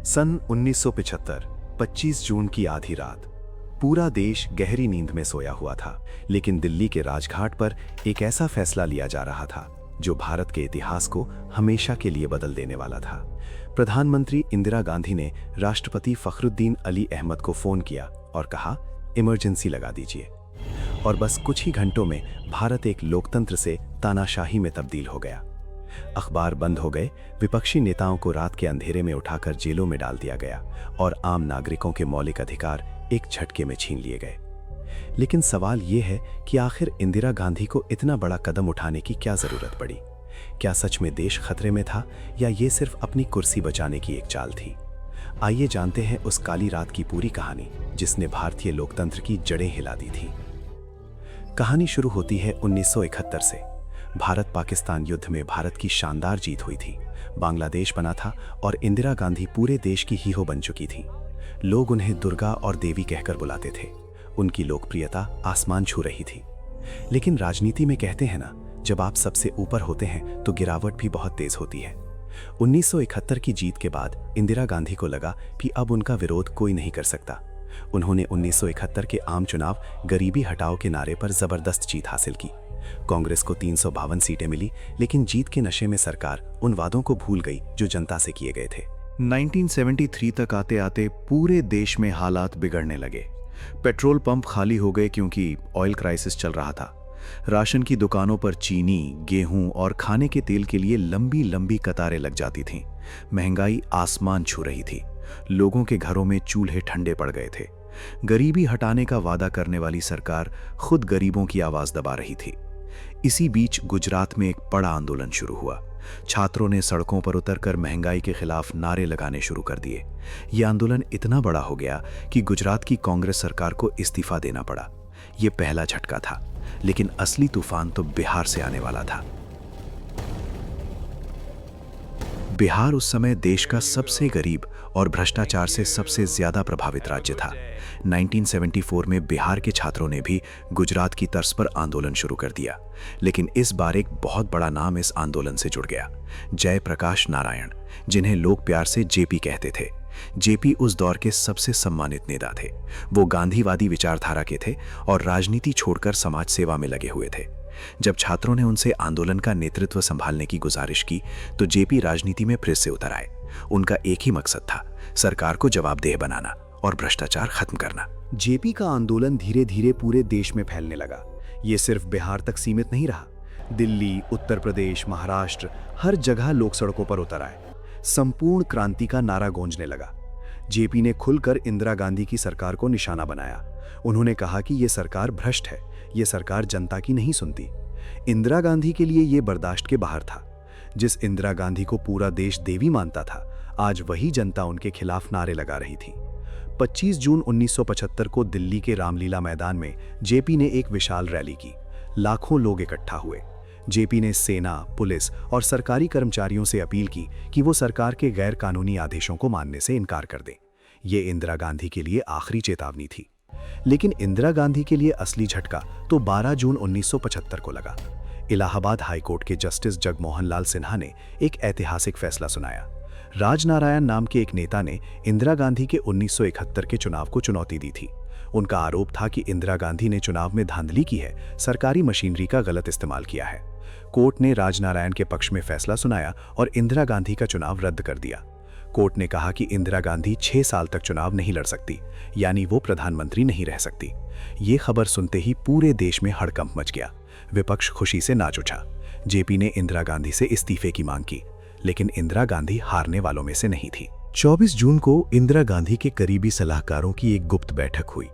सन 1975, 25 जून की आधी रात। पूरा देश गहरी नींद में सोया हुआ था, लेकिन दिल्ली के राजघाट पर एक ऐसा फैसला लिया जा रहा था जो भारत के इतिहास को हमेशा के लिए बदल देने वाला था। प्रधानमंत्री इंदिरा गांधी ने राष्ट्रपति फखरुद्दीन अली अहमद को फोन किया और कहा, इमरजेंसी लगा दीजिए। और बस कुछ ही घंटों में भारत एक लोकतंत्र से तानाशाही में तब्दील हो गया। अखबार बंद हो गए, विपक्षी नेताओं को रात के अंधेरे में उठाकर जेलों में डाल दिया गया और आम नागरिकों के मौलिक अधिकार एक झटके में छीन लिए गए। लेकिन सवाल यह है कि आखिर इंदिरा गांधी को इतना बड़ा कदम उठाने की क्या जरूरत पड़ी? क्या सच में देश खतरे में था या ये सिर्फ अपनी कुर्सी बचाने की एक चाल थी? आइए जानते हैं उस काली रात की पूरी कहानी जिसने भारतीय लोकतंत्र की जड़ें हिला दी थी। कहानी शुरू होती है 1971 से। भारत पाकिस्तान युद्ध में भारत की शानदार जीत हुई थी। बांग्लादेश बना था और इंदिरा गांधी पूरे देश की हीरो बन चुकी थी। लोग उन्हें दुर्गा और देवी कहकर बुलाते थे। उनकी लोकप्रियता आसमान छू रही थी। लेकिन राजनीति में कहते हैं ना, जब आप सबसे ऊपर होते हैं तो गिरावट भी बहुत तेज होती है। 1971 की जीत के बाद इंदिरा गांधी को लगा कि अब उनका विरोध कोई नहीं कर सकता। उन्होंने 1971 के आम चुनाव गरीबी हटाओ के नारे पर जबरदस्त जीत हासिल की। कांग्रेस को 352 सीटें मिली, लेकिन जीत के नशे में सरकार उन वादों को भूल गई जो जनता से किए गए थे। 1973 तक आते आते पूरे देश में हालात बिगड़ने लगे। पेट्रोल पंप खाली हो गए क्योंकि ऑयल क्राइसिस चल रहा था। राशन की दुकानों पर चीनी, गेहूं और खाने के तेल के लिए लंबी लंबी कतारें लग जाती थीं। महंगाई आसमान छू रही थी। लोगों के घरों में चूल्हे ठंडे पड़ गए थे। गरीबी हटाने का वादा करने वाली सरकार खुद गरीबों की आवाज दबा रही थी। इसी बीच गुजरात में एक बड़ा आंदोलन शुरू हुआ। छात्रों ने सड़कों पर उतरकर महंगाई के खिलाफ नारे लगाने शुरू कर दिए। यह आंदोलन इतना बड़ा हो गया कि गुजरात की कांग्रेस सरकार को इस्तीफा देना पड़ा। यह पहला झटका था, लेकिन असली तूफान तो बिहार से आने वाला था। बिहार उस समय देश का सबसे गरीब और भ्रष्टाचार से सबसे ज्यादा प्रभावित राज्य था। 1974 में बिहार के छात्रों ने भी गुजरात की तर्ज पर आंदोलन शुरू कर दिया। लेकिन इस बार एक बहुत बड़ा नाम इस आंदोलन से जुड़ गया, जयप्रकाश नारायण, जिन्हें लोग प्यार से जेपी कहते थे। जेपी उस दौर के सबसे सम्मानित नेता थे। वो गांधीवादी विचारधारा के थे और राजनीति छोड़कर समाज सेवा में लगे हुए थे। जब छात्रों ने उनसे आंदोलन का नेतृत्व संभालने की गुजारिश की तो जेपी राजनीति में फिर से उतर आए। उनका एक ही मकसद था, सरकार को जवाबदेह बनाना और भ्रष्टाचार खत्म करना। जेपी का आंदोलन धीरे धीरे पूरे देश में फैलने लगा। ये सिर्फ बिहार तक सीमित नहीं रहा। दिल्ली, उत्तर प्रदेश, महाराष्ट्र, हर जगह लोग सड़कों पर उतर आए। संपूर्ण क्रांति का नारा गूंजने लगा। जेपी ने खुलकर इंदिरा गांधी की सरकार को निशाना बनाया। उन्होंने कहा कि यह सरकार भ्रष्ट है, यह सरकार जनता की नहीं सुनती। इंदिरा गांधी के लिए यह बर्दाश्त के बाहर था। जिस इंदिरा गांधी को पूरा देश देवी मानता था, आज वही जनता उनके खिलाफ नारे लगा रही थी। 25 जून 1975 को दिल्ली के रामलीला मैदान में जेपी ने एक विशाल रैली की। लाखों लोग इकट्ठा हुए। जेपी ने सेना, पुलिस और सरकारी कर्मचारियों से अपील की कि वो सरकार के गैर कानूनी आदेशों को मानने से इनकार कर दें। ये इंदिरा गांधी के लिए आखिरी चेतावनी थी। लेकिन इंदिरा गांधी के लिए असली झटका तो 12 जून 1975 को लगा। इलाहाबाद हाईकोर्ट के जस्टिस जगमोहन लाल सिन्हा ने एक ऐतिहासिक फैसला सुनाया। राजनारायण नाम के एक नेता ने इंदिरा गांधी के 1971 के चुनाव को चुनौती दी थी। उनका आरोप था कि इंदिरा गांधी ने चुनाव में धांधली की है, सरकारी मशीनरी का गलत इस्तेमाल किया है। कोर्ट ने राजनारायण के पक्ष में फैसला सुनाया और इंदिरा गांधी का चुनाव रद्द कर दिया। कोर्ट ने कहा कि इंदिरा गांधी 6 साल तक चुनाव नहीं लड़ सकती, यानी वो प्रधानमंत्री नहीं रह सकती। ये खबर सुनते ही पूरे देश में हड़कंप मच गया। विपक्ष खुशी से नाच उठा। जेपी ने इंदिरा गांधी से इस्तीफे की मांग की, लेकिन इंदिरा गांधी हारने वालों में से नहीं थी। 24 जून को इंदिरा गांधी के करीबी सलाहकारों की एक गुप्त बैठक हुई।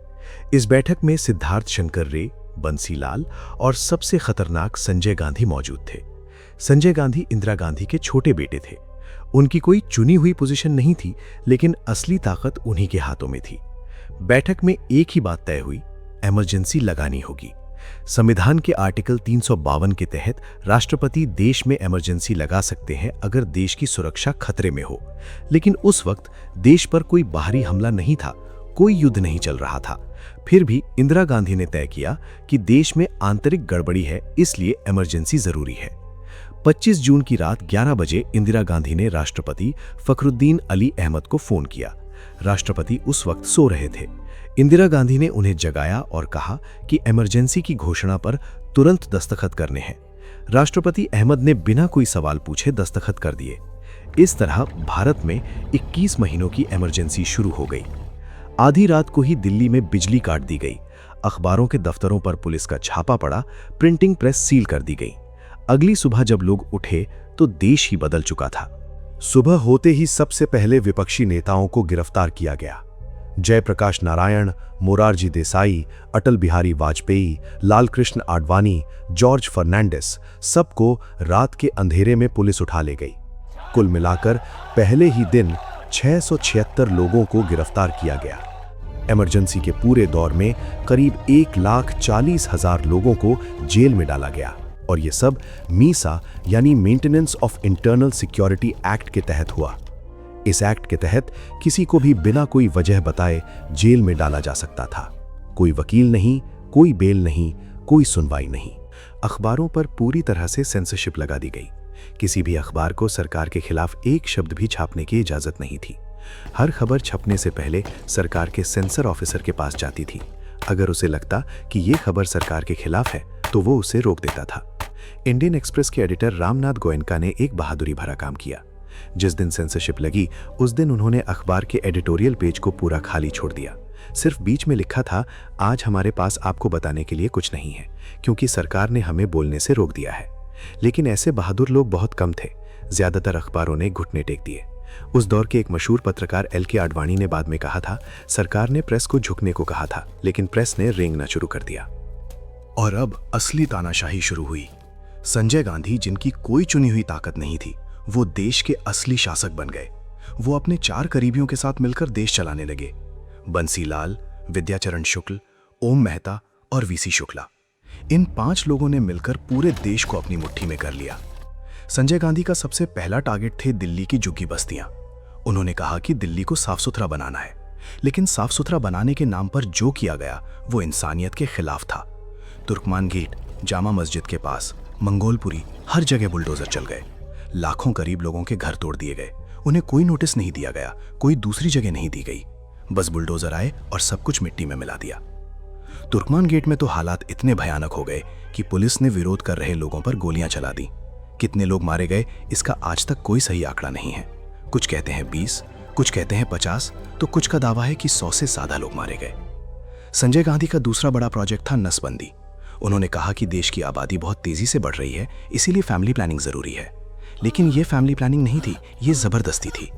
इस बैठक में सिद्धार्थ शंकर रे, बंसीलाल और सबसे खतरनाक संजय गांधी मौजूद थे। संजय गांधी इंदिरा गांधी के छोटे बेटे थे। उनकी कोई चुनी हुई पोजीशन नहीं थी, लेकिन असली ताकत उन्हीं के हाथों में थी। बैठक में एक ही बात तय हुई, इमरजेंसी लगानी होगी। संविधान के आर्टिकल 352 के तहत राष्ट्रपति देश में इमरजेंसी लगा सकते हैं अगर देश की सुरक्षा खतरे में हो। लेकिन उस वक्त देश पर कोई बाहरी हमला नहीं था, कोई युद्ध नहीं चल रहा था। फिर भी इंदिरा गांधी ने तय किया कि देश में आंतरिक गड़बड़ी है, इसलिए इमरजेंसी जरूरी है। 25 जून की रात 11 बजे इंदिरा गांधी ने राष्ट्रपति फखरुद्दीन अली अहमद को फोन किया। राष्ट्रपति उस वक्त सो रहे थे। इंदिरा गांधी ने उन्हें जगाया और कहा कि इमरजेंसी की घोषणा पर तुरंत दस्तखत करने हैं। राष्ट्रपति अहमद ने बिना कोई सवाल पूछे दस्तखत कर दिए। इस तरह भारत में 21 महीनों की इमरजेंसी शुरू हो गई। आधी रात को ही दिल्ली में बिजली काट दी गई। अखबारों के दफ्तरों पर पुलिस का छापा पड़ा, प्रिंटिंग प्रेस सील कर दी गई। अगली सुबह जब लोग उठे तो देश ही बदल चुका था। सुबह होते ही सबसे पहले विपक्षी नेताओं को गिरफ्तार किया गया। जयप्रकाश नारायण, मोरारजी देसाई, अटल बिहारी वाजपेयी, लालकृष्ण आडवाणी, जॉर्ज फर्नांडिस, सबको रात के अंधेरे में पुलिस उठा ले गई। कुल मिलाकर पहले ही दिन 676 लोगों को गिरफ्तार किया गया। इमरजेंसी के पूरे दौर में करीब 1,40,000 लोगों को जेल में डाला गया और ये सब मीसा यानी maintenance of internal security act के तहत हुआ। इस एक्ट के तहत किसी को भी बिना कोई वजह बताए जेल में डाला जा सकता था। कोई वकील नहीं, कोई बेल नहीं, कोई सुनवाई नहीं। अखबारों पर पूरी तरह से सेंसरशिप लगा दी गई। किसी भी अखबार को सरकार के खिलाफ एक शब्द भी छापने की इजाजत नहीं थी। हर खबर छपने से पहले सरकार के सेंसर ऑफिसर के पास जाती थी। अगर उसे लगता कि ये खबर सरकार के खिलाफ है तो वो उसे रोक देता था। इंडियन एक्सप्रेस के एडिटर रामनाथ गोयनका ने एक बहादुरी भरा काम किया। जिस दिन सेंसरशिप लगी उस दिन उन्होंने अखबार के एडिटोरियल पेज को पूरा खाली छोड़ दिया। सिर्फ बीच में लिखा था, आज हमारे पास आपको बताने के लिए कुछ नहीं है क्योंकि सरकार ने हमें बोलने से रोक दिया है। लेकिन ऐसे बहादुर लोग बहुत कम थे। ज्यादातर अखबारों ने घुटने टेक दिए। उस दौर के एक मशहूर पत्रकार LK आडवाणी ने बाद में कहा था, सरकार ने प्रेस को झुकने को कहा था लेकिन प्रेस ने रेंगना शुरू कर दिया। और अब असली तानाशाही शुरू हुई। संजय गांधी, जिनकी कोई चुनी हुई ताकत नहीं थी, वो देश के असली शासक बन गए। वो अपने 4 करीबियों के साथ मिलकर देश चलाने लगे। बंसीलाल, विद्याचरण शुक्ल, ओम मेहता और VC शुक्ला। इन 5 लोगों ने मिलकर पूरे देश को अपनी मुट्ठी में कर लिया। संजय गांधी का सबसे पहला टारगेट थे दिल्ली की झुग्गी बस्तियां। उन्होंने कहा कि दिल्ली को साफ सुथरा बनाना है, लेकिन साफ सुथरा बनाने के नाम पर जो किया गया वो इंसानियत के खिलाफ था। तुर्कमान गेट, जामा मस्जिद के पास, मंगोलपुरी, हर जगह बुलडोजर चल गए। लाखों गरीब लोगों के घर तोड़ दिए गए। उन्हें कोई नोटिस नहीं दिया गया, कोई दूसरी जगह नहीं दी गई। बस बुलडोजर आए और सब कुछ मिट्टी में मिला दिया। तुर्कमान गेट में तो हालात इतने भयानक हो गए कि पुलिस ने विरोध कर रहे लोगों पर गोलियां चला दी। कितने लोग मारे गए इसका आज तक कोई सही आंकड़ा नहीं है। कुछ कहते हैं 20, कुछ कहते हैं 50, तो कुछ का दावा है कि 100 से ज्यादा लोग मारे गए। संजय गांधी का दूसरा बड़ा प्रोजेक्ट था नसबंदी। उन्होंने कहा कि देश की आबादी बहुत तेजी से बढ़ रही है, इसीलिए फैमिली प्लानिंग जरूरी है। लेकिन ये फैमिली प्लानिंग नहीं थी, ये जबरदस्ती थी।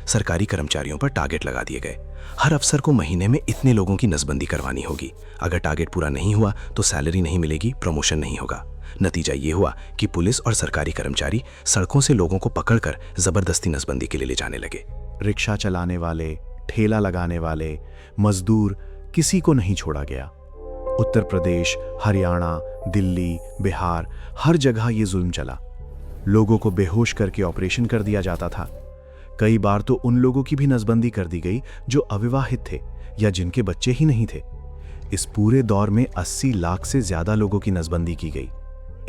सरकारी कर्मचारियों पर टारगेट लगा दिए गए। हर अफसर को महीने में इतने लोगों की नसबंदी करवानी होगी। अगर टारगेट पूरा नहीं हुआ तो सैलरी नहीं मिलेगी, प्रमोशन नहीं होगा। नतीजा ये हुआ कि पुलिस और सरकारी कर्मचारी सड़कों से लोगों को पकड़कर जबरदस्ती नसबंदी के लिए ले जाने लगे। रिक्शा चलाने वाले, ठेला लगाने वाले, मजदूर, किसी को नहीं छोड़ा गया। उत्तर प्रदेश, हरियाणा, दिल्ली, बिहार, हर जगह ये जुल्म चला। लोगों को बेहोश करके ऑपरेशन कर दिया जाता था। कई बार तो उन लोगों की भी नसबंदी कर दी गई जो अविवाहित थे या जिनके बच्चे ही नहीं थे। इस पूरे दौर में 80 लाख से ज्यादा लोगों की नसबंदी की गई।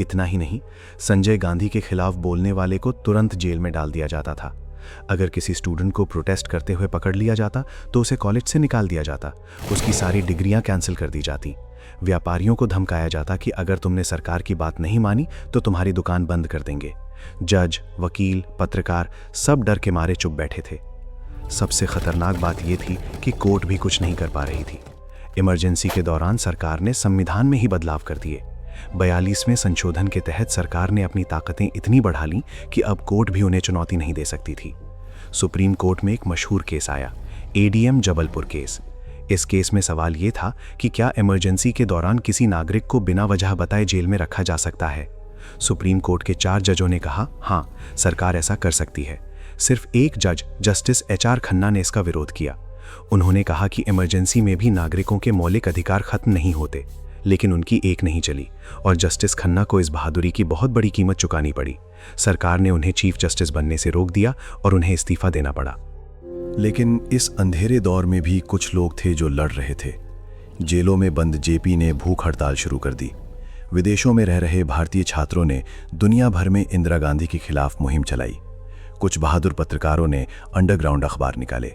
इतना ही नहीं, संजय गांधी के खिलाफ बोलने वाले को तुरंत जेल में डाल दिया जाता था। अगर किसी स्टूडेंट को प्रोटेस्ट करते हुए पकड़ लिया जाता तो उसे कॉलेज से निकाल दिया जाता, उसकी सारी डिग्रियां कैंसिल कर दी जाती। व्यापारियों को धमकाया जाता कि अगर तुमने सरकार की बात नहीं मानी तो तुम्हारी दुकान बंद कर देंगे। जज, वकील, पत्रकार सब डर के मारे चुप बैठे थे। सबसे खतरनाक बात यह थी कि कोर्ट भी कुछ नहीं कर पा रही थी। इमरजेंसी के दौरान सरकार ने संविधान में ही बदलाव कर दिए। 42वें संशोधन के तहत सरकार ने अपनी ताकतें इतनी बढ़ा लीं कि अब कोर्ट भी उन्हें चुनौती नहीं दे सकती थी। सुप्रीम कोर्ट में एक मशहूर केस आया, ADM जबलपुर केस। इस केस में सवाल यह था कि क्या इमरजेंसी के दौरान किसी नागरिक को बिना वजह बताए जेल में रखा जा सकता है। सुप्रीम कोर्ट के 4 जजों ने कहा, हाँ, सरकार ऐसा कर सकती है। सिर्फ एक जज, जस्टिस HR खन्ना ने इसका विरोध किया। उन्होंने कहा कि इमरजेंसी में भी नागरिकों के मौलिक अधिकार खत्म नहीं होते, लेकिन उनकी एक नहीं चली और जस्टिस खन्ना को इस बहादुरी की बहुत बड़ी कीमत चुकानी पड़ी। सरकार ने उन्हें चीफ जस्टिस बनने से रोक दिया और उन्हें इस्तीफा देना पड़ा। लेकिन इस अंधेरे दौर में भी कुछ लोग थे जो लड़ रहे थे। जेलों में बंद JP ने भूख हड़ताल शुरू कर दी। विदेशों में रह रहे भारतीय छात्रों ने दुनिया भर में इंदिरा गांधी के खिलाफ मुहिम चलाई। कुछ बहादुर पत्रकारों ने अंडरग्राउंड अखबार निकाले।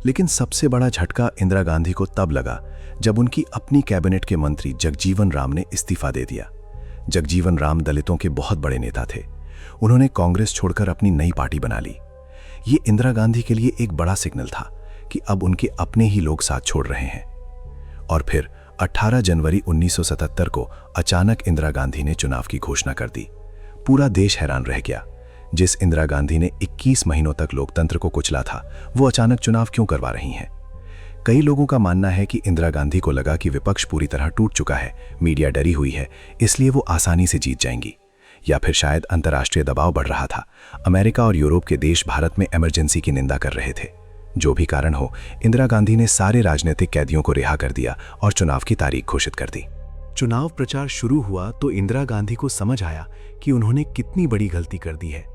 लेकिन सबसे बड़ा झटका इंदिरा गांधी को तब लगा जब उनकी अपनी कैबिनेट के मंत्री जगजीवन राम ने इस्तीफा दे दिया। जगजीवन राम दलितों के बहुत बड़े नेता थे। उन्होंने कांग्रेस छोड़कर अपनी नई पार्टी बना ली। ये इंदिरा गांधी के लिए एक बड़ा सिग्नल था कि अब उनके अपने ही लोग साथ छोड़ रहे हैं। और फिर 18 जनवरी 1977 को अचानक इंदिरा गांधी ने चुनाव की घोषणा कर दी। पूरा देश हैरान रह गया। जिस इंदिरा गांधी ने 21 महीनों तक लोकतंत्र को कुचला था, वो अचानक चुनाव क्यों करवा रही हैं? कई लोगों का मानना है कि इंदिरा गांधी को लगा कि विपक्ष पूरी तरह टूट चुका है, मीडिया डरी हुई है, इसलिए वो आसानी से जीत जाएंगी। या फिर शायद अंतर्राष्ट्रीय दबाव बढ़ रहा था। अमेरिका और यूरोप के देश भारत में इमरजेंसी की निंदा कर रहे थे। जो भी कारण हो, इंदिरा गांधी ने सारे राजनीतिक कैदियों को रिहा कर दिया और चुनाव की तारीख घोषित कर दी। चुनाव प्रचार शुरू हुआ तो इंदिरा गांधी को समझ आया कि उन्होंने कितनी बड़ी गलती कर दी है।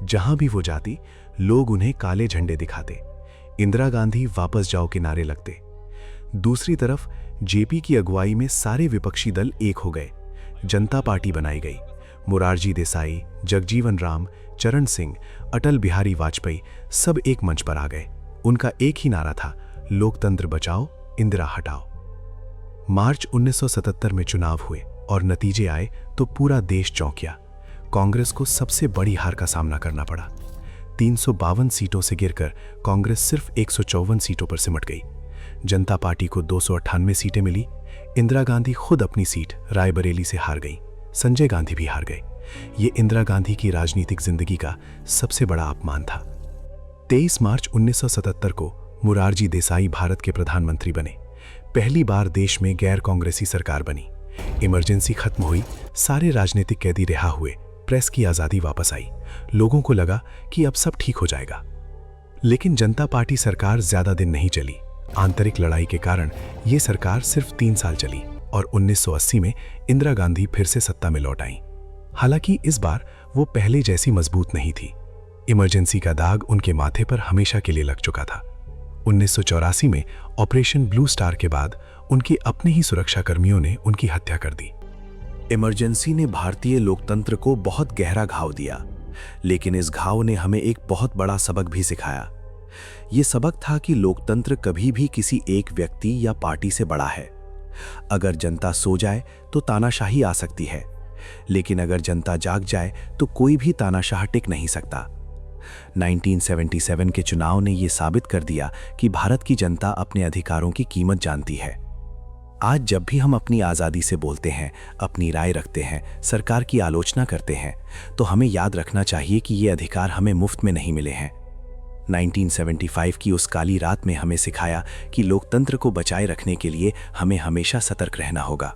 जहां भी वो जाती, लोग उन्हें काले झंडे दिखाते, इंदिरा गांधी वापस जाओ के नारे लगते। दूसरी तरफ जेपी की अगुवाई में सारे विपक्षी दल एक हो गए। जनता पार्टी बनाई गई। मोरारजी देसाई, जगजीवन राम, चरण सिंह, अटल बिहारी वाजपेयी सब एक मंच पर आ गए। उनका एक ही नारा था, लोकतंत्र बचाओ, इंदिरा हटाओ। मार्च 1977 में चुनाव हुए और नतीजे आए तो पूरा देश चौंकिया। कांग्रेस को सबसे बड़ी हार का सामना करना पड़ा। 352 सीटों से गिरकर कांग्रेस सिर्फ 154 सीटों पर सिमट गई। जनता पार्टी को 298 सीटें मिली। इंदिरा गांधी खुद अपनी सीट रायबरेली से हार गई। संजय गांधी भी हार गए। ये इंदिरा गांधी की राजनीतिक जिंदगी का सबसे बड़ा अपमान था। 23 मार्च 1977 को मोरारजी देसाई भारत के प्रधानमंत्री बने। पहली बार देश में गैर कांग्रेसी सरकार बनी। इमरजेंसी खत्म हुई, सारे राजनीतिक कैदी रिहा हुए, प्रेस की आज़ादी वापस आई। लोगों को लगा कि अब सब ठीक हो जाएगा। लेकिन जनता पार्टी सरकार ज्यादा दिन नहीं चली। आंतरिक लड़ाई के कारण ये सरकार सिर्फ 3 साल चली और 1980 में इंदिरा गांधी फिर से सत्ता में लौट आईं। हालांकि इस बार वो पहले जैसी मजबूत नहीं थी। इमरजेंसी का दाग उनके माथे पर हमेशा के लिए लग चुका था। 1984 में ऑपरेशन ब्लू स्टार के बाद उनके अपने ही सुरक्षाकर्मियों ने उनकी हत्या कर दी। इमरजेंसी ने भारतीय लोकतंत्र को बहुत गहरा घाव दिया, लेकिन इस घाव ने हमें एक बहुत बड़ा सबक भी सिखाया। ये सबक था कि लोकतंत्र कभी भी किसी एक व्यक्ति या पार्टी से बड़ा है। अगर जनता सो जाए तो तानाशाही आ सकती है, लेकिन अगर जनता जाग जाए तो कोई भी तानाशाह टिक नहीं सकता। 1977 के चुनाव ने यह साबित कर दिया कि भारत की जनता अपने अधिकारों की कीमत जानती है। आज जब भी हम अपनी आज़ादी से बोलते हैं, अपनी राय रखते हैं, सरकार की आलोचना करते हैं, तो हमें याद रखना चाहिए कि ये अधिकार हमें मुफ्त में नहीं मिले हैं। 1975 की उस काली रात में हमें सिखाया कि लोकतंत्र को बचाए रखने के लिए हमें हमेशा सतर्क रहना होगा।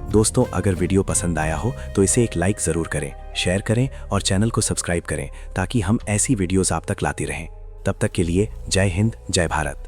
दोस्तों, अगर वीडियो पसंद आया हो तो इसे एक लाइक ज़रूर करें, शेयर करें और चैनल को सब्सक्राइब करें ताकि हम ऐसी वीडियोज़ आप तक लाते रहें। तब तक के लिए जय हिंद, जय भारत।